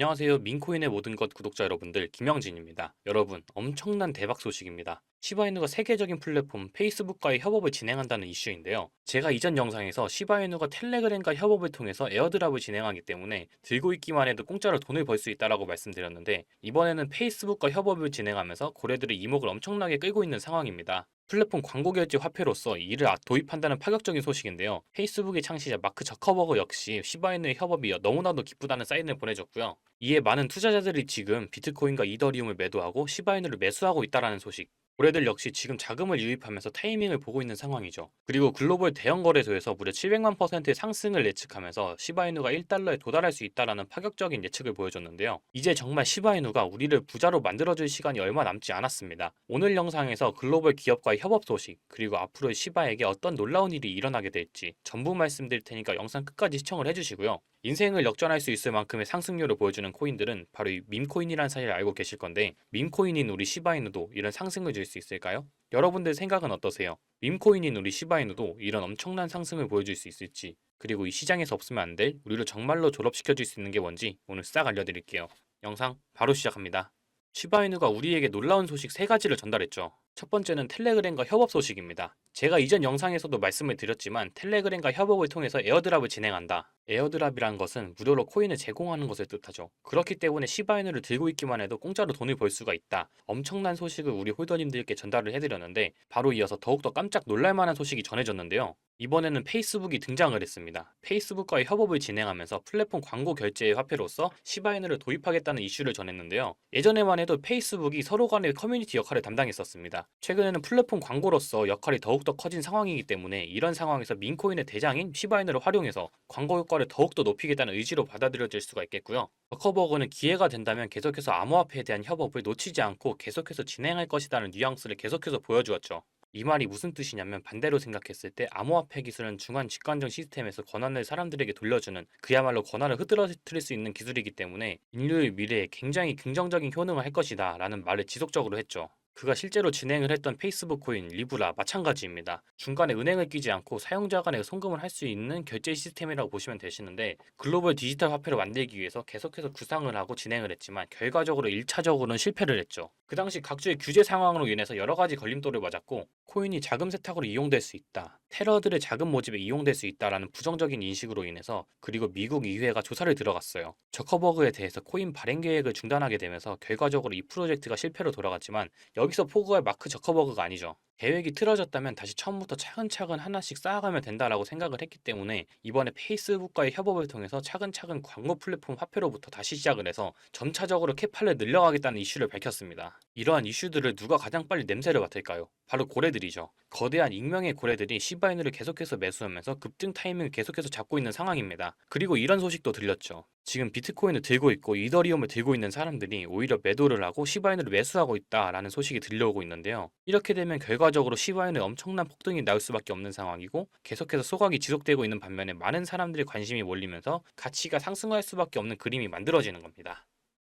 안녕하세요. 민코인의 모든 것 구독자 여러분들, 김영진입니다. 여러분, 엄청난 대박 소식입니다. 시바이누가 세계적인 플랫폼 페이스북과의 협업을 진행한다는 이슈인데요. 제가 이전 영상에서 시바이누가 텔레그램과 협업을 통해서 에어드랍을 진행하기 때문에 들고 있기만 해도 공짜로 돈을 벌 수 있다라고 말씀드렸는데, 이번에는 페이스북과 협업을 진행하면서 고래들의 이목을 엄청나게 끌고 있는 상황입니다. 플랫폼 광고 결제 화폐로서 이를 도입한다는 파격적인 소식인데요. 페이스북의 창시자 마크 저커버그 역시 시바이누의 협업이 너무나도 기쁘다는 사인을 보내줬고요. 이에 많은 투자자들이 지금 비트코인과 이더리움을 매도하고 시바이누를 매수하고 있다라는 소식. 고래들 역시 지금 자금을 유입하면서 타이밍을 보고 있는 상황이죠. 그리고 글로벌 대형 거래소에서 무려 700만 %의 상승을 예측하면서 시바이누가 1달러에 도달할 수 있다라는 파격적인 예측을 보여줬는데요. 이제 정말 시바이누가 우리를 부자로 만들어줄 시간이 얼마 남지 않았습니다. 오늘 영상에서 글로벌 기업과의 협업 소식, 그리고 앞으로 시바에게 어떤 놀라운 일이 일어나게 될지 전부 말씀드릴 테니까 영상 끝까지 시청을 해주시고요. 인생을 역전할 수 있을 만큼의 상승률을 보여주는 코인들은 바로 이 밈코인이라는 사실을 알고 계실 건데, 밈코인인 우리 시바이누도 이런 상승을 줄 수 있을까요? 여러분들 생각은 어떠세요? 밈코인인 우리 시바이누도 이런 엄청난 상승을 보여줄 수 있을지, 그리고 이 시장에서 없으면 안 될 우리를 정말로 졸업시켜줄 수 있는 게 뭔지 오늘 싹 알려드릴게요. 영상 바로 시작합니다. 시바이누가 우리에게 놀라운 소식 3가지를 전달했죠. 첫 번째는 텔레그램과 협업 소식입니다. 제가 이전 영상에서도 말씀을 드렸지만 텔레그램과 협업을 통해서 에어드랍을 진행한다. 에어드랍이란 것은 무료로 코인을 제공하는 것을 뜻하죠. 그렇기 때문에 시바이누를 들고 있기만 해도 공짜로 돈을 벌 수가 있다. 엄청난 소식을 우리 홀더님들께 전달을 해드렸는데, 바로 이어서 더욱더 깜짝 놀랄만한 소식이 전해졌는데요. 이번에는 페이스북이 등장을 했습니다. 페이스북과의 협업을 진행하면서 플랫폼 광고 결제의 화폐로서 시바이누를 도입하겠다는 이슈를 전했는데요. 예전에만 해도 페이스북이 서로 간의 커뮤니티 역할을 담당했었습니다. 최근에는 플랫폼 광고로서 역할이 더욱더 커진 상황이기 때문에 이런 상황에서 민코인의 대장인 시바이누를 활용해서 광고 효과를 더욱더 높이겠다는 의지로 받아들여질 수가 있겠고요. 저커버그는 기회가 된다면 계속해서 암호화폐에 대한 협업을 놓치지 않고 계속해서 진행할 것이라는 뉘앙스를 계속해서 보여주었죠. 이 말이 무슨 뜻이냐면, 반대로 생각했을 때 암호화폐 기술은 중간 집권적 시스템에서 권한을 사람들에게 돌려주는, 그야말로 권한을 흐트러뜨릴 수 있는 기술이기 때문에 인류의 미래에 굉장히 긍정적인 효능을 할 것이다 라는 말을 지속적으로 했죠. 그가 실제로 진행을 했던 페이스북 코인 리브라 마찬가지입니다. 중간에 은행을 끼지 않고 사용자 간에 송금을 할 수 있는 결제 시스템이라고 보시면 되시는데, 글로벌 디지털 화폐로 만들기 위해서 계속해서 구상을 하고 진행을 했지만 결과적으로 1차적으로는 실패를 했죠. 그 당시 각주의 규제 상황으로 인해서 여러 가지 걸림돌을 맞았고, 코인이 자금 세탁으로 이용될 수 있다, 테러들의 자금 모집에 이용될 수 있다라는 부정적인 인식으로 인해서, 그리고 미국 의회가 조사를 들어갔어요. 저커버그에 대해서 코인 발행 계획을 중단하게 되면서 결과적으로 이 프로젝트가 실패로 돌아갔지만, 여기서 포그할 마크 저커버그가 아니죠. 계획이 틀어졌다면 다시 처음부터 차근차근 하나씩 쌓아가면 된다라고 생각을 했기 때문에 이번에 페이스북과의 협업을 통해서 차근차근 광고 플랫폼 화폐로부터 다시 시작을 해서 점차적으로 캐팔을 늘려가겠다는 이슈를 밝혔습니다. 이러한 이슈들을 누가 가장 빨리 냄새를 맡을까요? 바로 고래들이죠. 거대한 익명의 고래들이 시바이누를 계속해서 매수하면서 급등 타이밍을 계속해서 잡고 있는 상황입니다. 그리고 이런 소식도 들렸죠. 지금 비트코인을 들고 있고 이더리움을 들고 있는 사람들이 오히려 매도를 하고 시바이누를 매수하고 있다라는 소식이 들려오고 있는데요. 이렇게 되면 결과적으로 시바이누에 엄청난 폭등이 나올 수밖에 없는 상황이고, 계속해서 소각이 지속되고 있는 반면에 많은 사람들의 관심이 몰리면서 가치가 상승할 수밖에 없는 그림이 만들어지는 겁니다.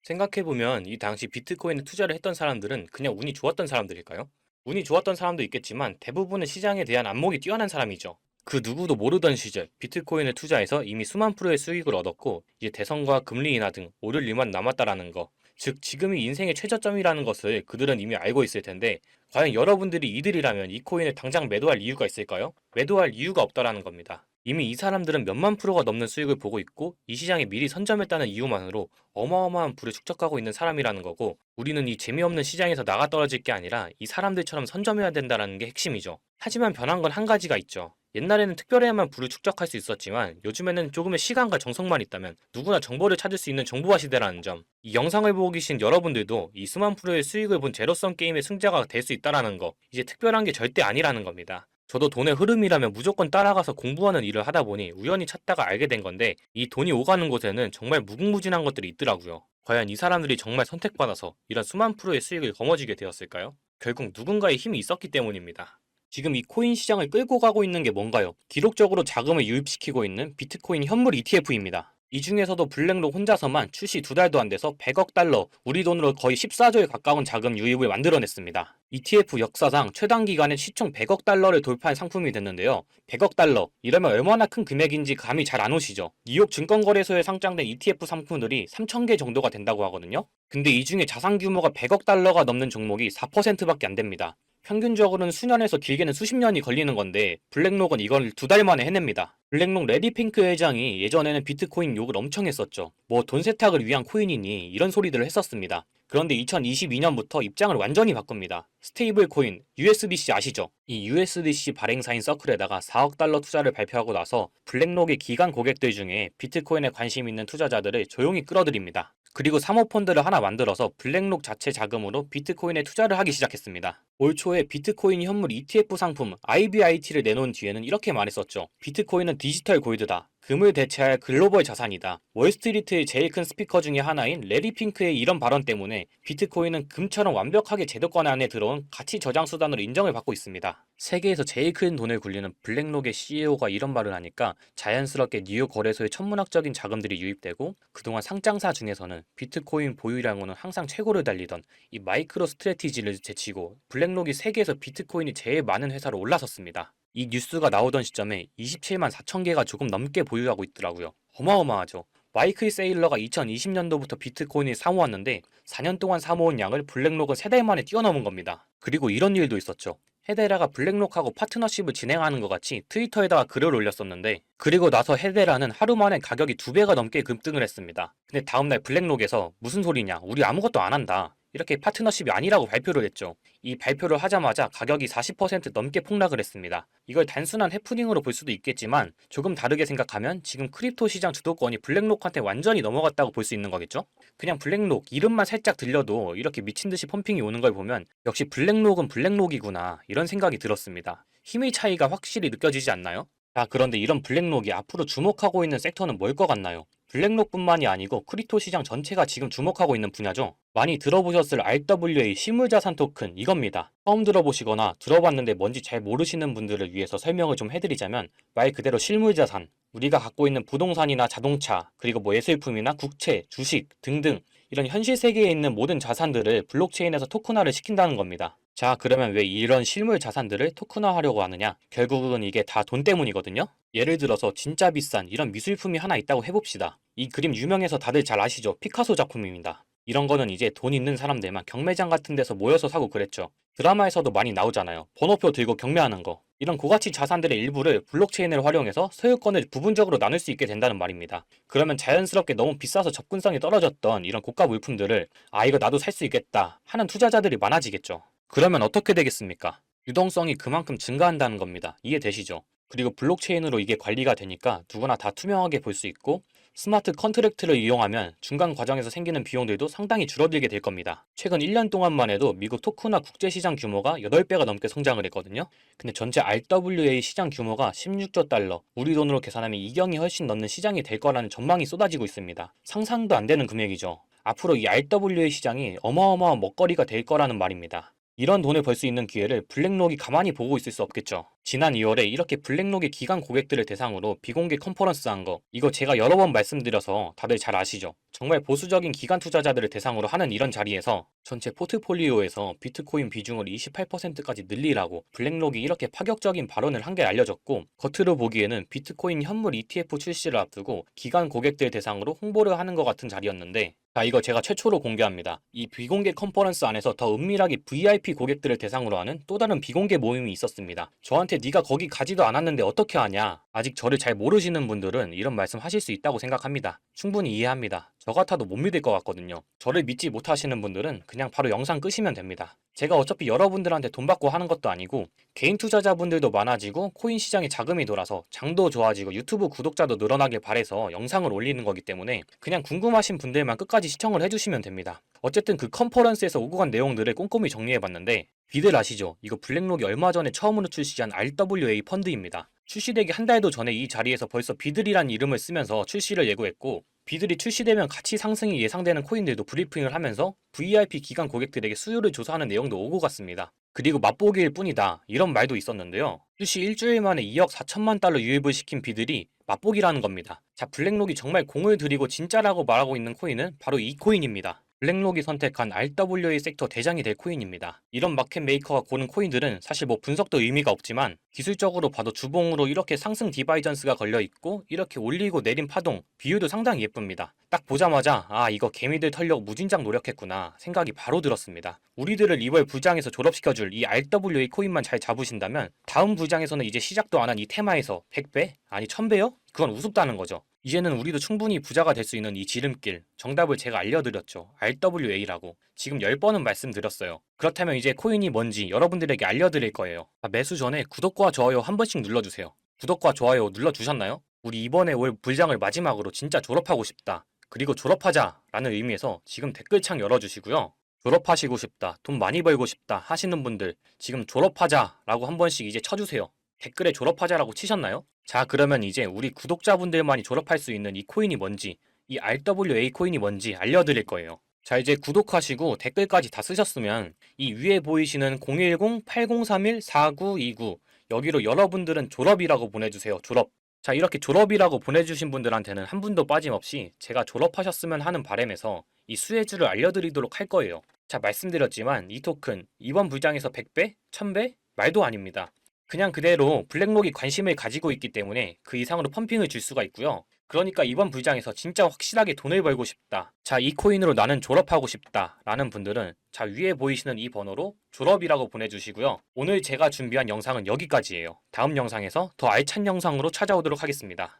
생각해보면 이 당시 비트코인에 투자를 했던 사람들은 그냥 운이 좋았던 사람들일까요? 운이 좋았던 사람도 있겠지만 대부분은 시장에 대한 안목이 뛰어난 사람이죠. 그 누구도 모르던 시절 비트코인을 투자해서 이미 수만 프로의 수익을 얻었고, 이제 대선과 금리 인하 등 오를 일만 남았다라는 거, 즉 지금이 인생의 최저점이라는 것을 그들은 이미 알고 있을 텐데, 과연 여러분들이 이들이라면 이 코인을 당장 매도할 이유가 있을까요? 매도할 이유가 없다라는 겁니다. 이미 이 사람들은 몇만 프로가 넘는 수익을 보고 있고, 이 시장에 미리 선점했다는 이유만으로 어마어마한 부를 축적하고 있는 사람이라는 거고, 우리는 이 재미없는 시장에서 나가 떨어질 게 아니라 이 사람들처럼 선점해야 된다는 게 핵심이죠. 하지만 변한 건 한 가지가 있죠. 옛날에는 특별해야만 부를 축적할 수 있었지만 요즘에는 조금의 시간과 정성만 있다면 누구나 정보를 찾을 수 있는 정보화 시대라는 점, 이 영상을 보고 계신 여러분들도 이 수만 프로의 수익을 본 제로섬 게임의 승자가 될 수 있다는 거, 이제 특별한 게 절대 아니라는 겁니다. 저도 돈의 흐름이라면 무조건 따라가서 공부하는 일을 하다 보니 우연히 찾다가 알게 된 건데, 이 돈이 오가는 곳에는 정말 무궁무진한 것들이 있더라고요. 과연 이 사람들이 정말 선택받아서 이런 수만 프로의 수익을 거머쥐게 되었을까요? 결국 누군가의 힘이 있었기 때문입니다. 지금 이 코인 시장을 끌고 가고 있는 게 뭔가요? 기록적으로 자금을 유입시키고 있는 비트코인 현물 ETF입니다. 이 중에서도 블랙록 혼자서만 출시 2달도 안 돼서 100억 달러, 우리 돈으로 거의 14조에 가까운 자금 유입을 만들어냈습니다. ETF 역사상 최단 기간에 시총 100억 달러를 돌파한 상품이 됐는데요. 100억 달러, 이러면 얼마나 큰 금액인지 감이 잘 안 오시죠? 뉴욕 증권거래소에 상장된 ETF 상품들이 3,000개 정도가 된다고 하거든요. 근데 이 중에 자산 규모가 100억 달러가 넘는 종목이 4%밖에 안 됩니다. 평균적으로는 수년에서 길게는 수십 년이 걸리는 건데 블랙록은 이걸 2달 만에 해냅니다. 블랙록 레디 핑크 회장이 예전에는 비트코인 욕을 엄청 했었죠. 뭐 돈 세탁을 위한 코인이니 이런 소리들을 했었습니다. 그런데 2022년부터 입장을 완전히 바꿉니다. 스테이블 코인 USDC 아시죠? 이 USDC 발행사인 서클에다가 4억 달러 투자를 발표하고 나서 블랙록의 기관 고객들 중에 비트코인에 관심 있는 투자자들을 조용히 끌어들입니다. 그리고 사모펀드를 하나 만들어서 블랙록 자체 자금으로 비트코인에 투자를 하기 시작했습니다. 올 초에 비트코인 현물 ETF 상품 IBIT를 내놓은 뒤에는 이렇게 말했었죠. 비트코인은 디지털 골드다. 금을 대체할 글로벌 자산이다. 월스트리트의 제일 큰 스피커 중에 하나인 레리 핑크의 이런 발언 때문에 비트코인은 금처럼 완벽하게 제도권 안에 들어온 가치 저장 수단으로 인정을 받고 있습니다. 세계에서 제일 큰 돈을 굴리는 블랙록의 CEO가 이런 말을 하니까 자연스럽게 뉴욕 거래소에 천문학적인 자금들이 유입되고 그동안 상장사 중에서는 비트코인 보유량으로는 항상 최고를 달리던 이 마이크로 스트래티지를 제치고 블랙록이 세계에서 비트코인이 제일 많은 회사로 올라섰습니다. 이 뉴스가 나오던 시점에 27만 4천 개가 조금 넘게 보유하고 있더라고요. 어마어마하죠. 마이클 세일러가 2020년도부터 비트코인을 사모았는데 4년 동안 사모은 양을 블랙록은 3달 만에 뛰어넘은 겁니다. 그리고 이런 일도 있었죠. 헤데라가 블랙록하고 파트너십을 진행하는 것 같이 트위터에다가 글을 올렸었는데 그리고 나서 헤데라는 하루 만에 가격이 2배가 넘게 급등을 했습니다. 근데 다음날 블랙록에서 무슨 소리냐, 우리 아무것도 안 한다, 이렇게 파트너십이 아니라고 발표를 했죠. 이 발표를 하자마자 가격이 40% 넘게 폭락을 했습니다. 이걸 단순한 해프닝으로 볼 수도 있겠지만 조금 다르게 생각하면 지금 크립토 시장 주도권이 블랙록한테 완전히 넘어갔다고 볼 수 있는 거겠죠? 그냥 블랙록 이름만 살짝 들려도 이렇게 미친듯이 펌핑이 오는 걸 보면 역시 블랙록은 블랙록이구나 이런 생각이 들었습니다. 힘의 차이가 확실히 느껴지지 않나요? 자, 그런데 이런 블랙록이 앞으로 주목하고 있는 섹터는 뭘 것 같나요? 블랙록뿐만이 아니고 크립토 시장 전체가 지금 주목하고 있는 분야죠. 많이 들어보셨을 RWA 실물자산 토큰 이겁니다. 처음 들어보시거나 들어봤는데 뭔지 잘 모르시는 분들을 위해서 설명을 좀 해드리자면 말 그대로 실물자산, 우리가 갖고 있는 부동산이나 자동차, 그리고 뭐 예술품이나 국채, 주식 등등 이런 현실 세계에 있는 모든 자산들을 블록체인에서 토큰화를 시킨다는 겁니다. 자, 그러면 왜 이런 실물 자산들을 토큰화하려고 하느냐? 결국은 이게 다 돈 때문이거든요? 예를 들어서 진짜 비싼 이런 미술품이 하나 있다고 해봅시다. 이 그림 유명해서 다들 잘 아시죠? 피카소 작품입니다. 이런 거는 이제 돈 있는 사람들만 경매장 같은 데서 모여서 사고 그랬죠. 드라마에서도 많이 나오잖아요. 번호표 들고 경매하는 거. 이런 고가치 자산들의 일부를 블록체인을 활용해서 소유권을 부분적으로 나눌 수 있게 된다는 말입니다. 그러면 자연스럽게 너무 비싸서 접근성이 떨어졌던 이런 고가 물품들을 이거 나도 살 수 있겠다 하는 투자자들이 많아지겠죠. 그러면 어떻게 되겠습니까? 유동성이 그만큼 증가한다는 겁니다. 이해되시죠? 그리고 블록체인으로 이게 관리가 되니까 누구나 다 투명하게 볼 수 있고 스마트 컨트랙트를 이용하면 중간 과정에서 생기는 비용들도 상당히 줄어들게 될 겁니다. 최근 1년 동안만 해도 미국 토크나 국제시장 규모가 8배가 넘게 성장을 했거든요. 근데 전체 RWA 시장 규모가 16조 달러, 우리 돈으로 계산하면 2경이 훨씬 넘는 시장이 될 거라는 전망이 쏟아지고 있습니다. 상상도 안 되는 금액이죠. 앞으로 이 RWA 시장이 어마어마한 먹거리가 될 거라는 말입니다. 이런 돈을 벌 수 있는 기회를 블랙록이 가만히 보고 있을 수 없겠죠. 지난 2월에 이렇게 블랙록의 기관 고객들을 대상으로 비공개 컨퍼런스 한 거, 이거 제가 여러 번 말씀드려서 다들 잘 아시죠? 정말 보수적인 기관 투자자들을 대상으로 하는 이런 자리에서 전체 포트폴리오에서 비트코인 비중을 28%까지 늘리라고 블랙록이 이렇게 파격적인 발언을 한 게 알려졌고, 겉으로 보기에는 비트코인 현물 ETF 출시를 앞두고 기관 고객들 대상으로 홍보를 하는 것 같은 자리였는데, 자, 이거 제가 최초로 공개합니다. 이 비공개 컨퍼런스 안에서 더 은밀하게 VIP 고객들을 대상으로 하는 또 다른 비공개 모임이 있었습니다. 저한테 네가 거기 가지도 않았는데 어떻게 하냐? 아직 저를 잘 모르시는 분들은 이런 말씀 하실 수 있다고 생각합니다. 충분히 이해합니다. 저 같아도 못 믿을 것 같거든요. 저를 믿지 못하시는 분들은 그냥 바로 영상 끄시면 됩니다. 제가 어차피 여러분들한테 돈 받고 하는 것도 아니고 개인 투자자분들도 많아지고 코인 시장에 자금이 돌아서 장도 좋아지고 유튜브 구독자도 늘어나길 바래서 영상을 올리는 거기 때문에 그냥 궁금하신 분들만 끝까지 시청을 해주시면 됩니다. 어쨌든 그 컨퍼런스에서 오고 간 내용들을 꼼꼼히 정리해봤는데 비들 아시죠? 이거 블랙록이 얼마 전에 처음으로 출시한 RWA 펀드입니다. 출시되기 한 달도 전에 이 자리에서 벌써 비들이란 이름을 쓰면서 출시를 예고했고 비들이 출시되면 가치 상승이 예상되는 코인들도 브리핑을 하면서 VIP 기관 고객들에게 수요를 조사하는 내용도 오고 갔습니다. 그리고 맛보기일 뿐이다 이런 말도 있었는데요. 출시 일주일 만에 2억 4천만 달러 유입을 시킨 비들이 맛보기라는 겁니다. 자, 블랙록이 정말 공을 들이고 진짜라고 말하고 있는 코인은 바로 이 코인입니다. 블랙록이 선택한 RWA 섹터 대장이 될 코인입니다. 이런 마켓 메이커가 고른 코인들은 사실 뭐 분석도 의미가 없지만 기술적으로 봐도 주봉으로 이렇게 상승 디바이전스가 걸려 있고 이렇게 올리고 내린 파동, 비율도 상당히 예쁩니다. 딱 보자마자 아, 이거 개미들 털려고 무진장 노력했구나 생각이 바로 들었습니다. 우리들을 2월 불장에서 졸업시켜줄 이 RWA 코인만 잘 잡으신다면 다음 불장에서는 이제 시작도 안 한 이 테마에서 100배? 아니 1000배요? 그건 우습다는 거죠. 이제는 우리도 충분히 부자가 될 수 있는 이 지름길, 정답을 제가 알려드렸죠. RWA라고. 지금 10번은 말씀드렸어요. 그렇다면 이제 코인이 뭔지 여러분들에게 알려드릴 거예요. 매수 전에 구독과 좋아요 한 번씩 눌러주세요. 구독과 좋아요 눌러주셨나요? 우리 이번에 올 불장을 마지막으로 진짜 졸업하고 싶다. 그리고 졸업하자 라는 의미에서 지금 댓글창 열어주시고요. 졸업하시고 싶다, 돈 많이 벌고 싶다 하시는 분들 지금 졸업하자 라고 한 번씩 이제 쳐주세요. 댓글에 졸업하자라고 치셨나요? 자, 그러면 이제 우리 구독자분들만이 졸업할 수 있는 이 코인이 뭔지, 이 RWA 코인이 뭔지 알려드릴 거예요. 자, 이제 구독하시고 댓글까지 다 쓰셨으면 이 위에 보이시는 010-8031-4929 여기로 여러분들은 졸업이라고 보내주세요. 졸업. 자, 이렇게 졸업이라고 보내주신 분들한테는 한 분도 빠짐없이 제가 졸업하셨으면 하는 바람에서 이 수혜주를 알려드리도록 할 거예요. 자, 말씀드렸지만 이 토큰 이번 불장에서 100배? 1000배? 말도 아닙니다. 그냥 그대로 블랙록이 관심을 가지고 있기 때문에 그 이상으로 펌핑을 줄 수가 있고요. 그러니까 이번 불장에서 진짜 확실하게 돈을 벌고 싶다. 자, 이 코인으로 나는 졸업하고 싶다. 라는 분들은 자, 위에 보이시는 이 번호로 졸업이라고 보내주시고요. 오늘 제가 준비한 영상은 여기까지예요. 다음 영상에서 더 알찬 영상으로 찾아오도록 하겠습니다.